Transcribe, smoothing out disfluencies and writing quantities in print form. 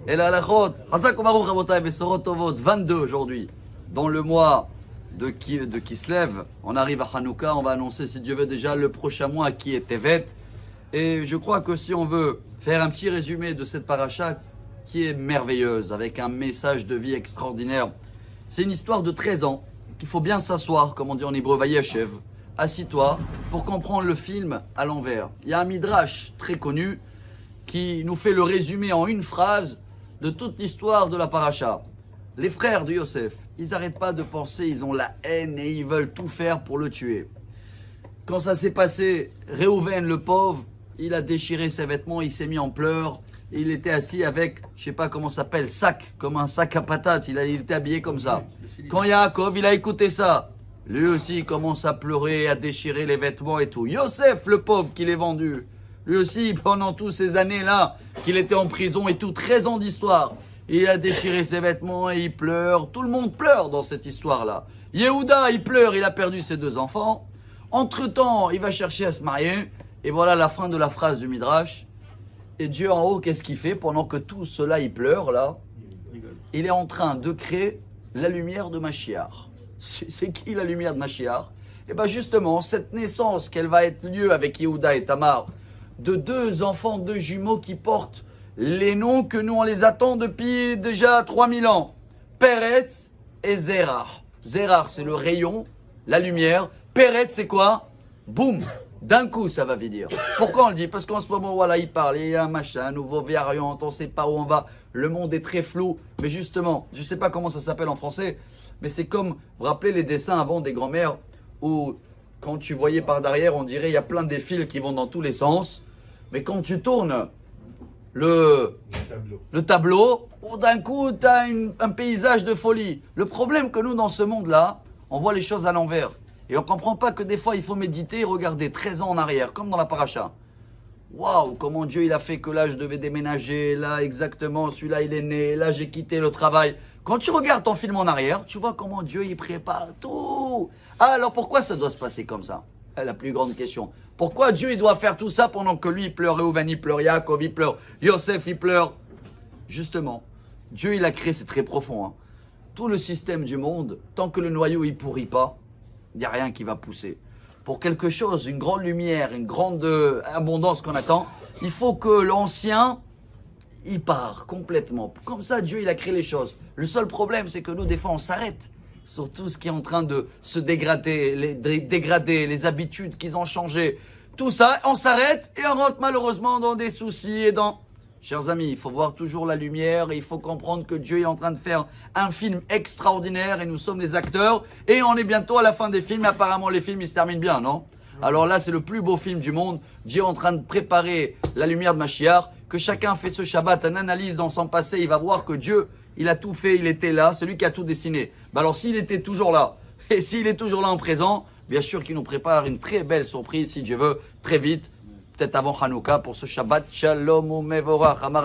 Et la halachot, Hazak Baruch Rabotai, Besorot Tovot, 22 aujourd'hui, dans le mois de Kislev, on arrive à Hanouka, on va annoncer si Dieu veut déjà le prochain mois qui est Tevet. Et je crois que si on veut faire un petit résumé de cette paracha qui est merveilleuse, avec un message de vie extraordinaire, c'est une histoire de 13 ans, qu'il faut bien s'asseoir, comme on dit en hébreu, Vayeshev, assis-toi, pour comprendre le film à l'envers. Il y a un midrash très connu qui nous fait le résumé en une phrase de toute l'histoire de la paracha. Les frères de Yosef, ils n'arrêtent pas de penser, ils ont la haine et ils veulent tout faire pour le tuer. Quand ça s'est passé, Réhouven, le pauvre, il a déchiré ses vêtements, il s'est mis en pleurs. Et il était assis avec, je ne sais pas comment ça s'appelle, sac, comme un sac à patates. Il était habillé comme ça. Quand Yaakov, il a écouté ça, lui aussi, il commence à pleurer, à déchirer les vêtements et tout. Yosef, le pauvre, qui l'est vendu. Lui aussi, pendant toutes ces années-là, qu'il était en prison et tout, 13 ans d'histoire, il a déchiré ses vêtements et il pleure. Tout le monde pleure dans cette histoire-là. Yehuda, il pleure, il a perdu ses 2 enfants. Entre-temps, il va chercher à se marier. Et voilà la fin de la phrase du Midrash. Et Dieu en haut, qu'est-ce qu'il fait pendant que tout cela, il pleure là? Il est en train de créer la lumière de Mashiach. C'est qui la lumière de Mashiach? Et bien justement, cette naissance qu'elle va être lieu avec Yehuda et Tamar, de 2 enfants, 2 jumeaux qui portent les noms que nous on les attend depuis déjà 3000 ans. Peretz et Zerah. Zerah, c'est le rayon, la lumière. Peretz, c'est quoi? Boum! D'un coup, ça va venir. Pourquoi on le dit? Parce qu'en ce moment, voilà, il parle, il y a un machin, un nouveau variant, on ne sait pas où on va. Le monde est très flou. Mais justement, je ne sais pas comment ça s'appelle en français, mais c'est comme, vous vous rappelez les dessins avant des grands-mères, où quand tu voyais par derrière, on dirait il y a plein de fils qui vont dans tous les sens. Mais quand tu tournes le tableau, d'un coup, tu as un paysage de folie. Le problème que nous, dans ce monde-là, on voit les choses à l'envers. Et on ne comprend pas que des fois, il faut méditer et regarder 13 ans en arrière, comme dans la paracha. Waouh, comment Dieu il a fait que là, je devais déménager, là, exactement, celui-là, il est né, là, j'ai quitté le travail. Quand tu regardes ton film en arrière, tu vois comment Dieu, il prépare tout. Ah, alors pourquoi ça doit se passer comme ça? C'est la plus grande question. Pourquoi Dieu, il doit faire tout ça pendant que lui, il pleure, Réhouven, il pleure, Yaakov, il pleure, Yosef, il pleure? Justement, Dieu, il a créé, c'est très profond, hein. Tout le système du monde, tant que le noyau, il pourrit pas, il n'y a rien qui va pousser. Pour quelque chose, une grande lumière, une grande abondance qu'on attend, il faut que l'ancien, il part complètement. Comme ça, Dieu, il a créé les choses. Le seul problème, c'est que nous, des fois, on s'arrête sur tout ce qui est en train de se dégrader, les habitudes qu'ils ont changé. Tout ça, on s'arrête et on rentre malheureusement dans des soucis et dans... Chers amis, il faut voir toujours la lumière et il faut comprendre que Dieu est en train de faire un film extraordinaire et nous sommes les acteurs et on est bientôt à la fin des films. Apparemment, les films, ils se terminent bien, non? Alors là, c'est le plus beau film du monde. Dieu est en train de préparer la lumière de Mashiach. Que chacun fait ce Shabbat, une analyse dans son passé, il va voir que Dieu, il a tout fait, il était là, c'est lui qui a tout dessiné. Ben alors, s'il était toujours là et s'il est toujours là en présent, bien sûr qu'il nous prépare une très belle surprise, si Dieu veut, très vite. Peut-être avant Hanouka pour ce Shabbat. Shalom ou Mevorach.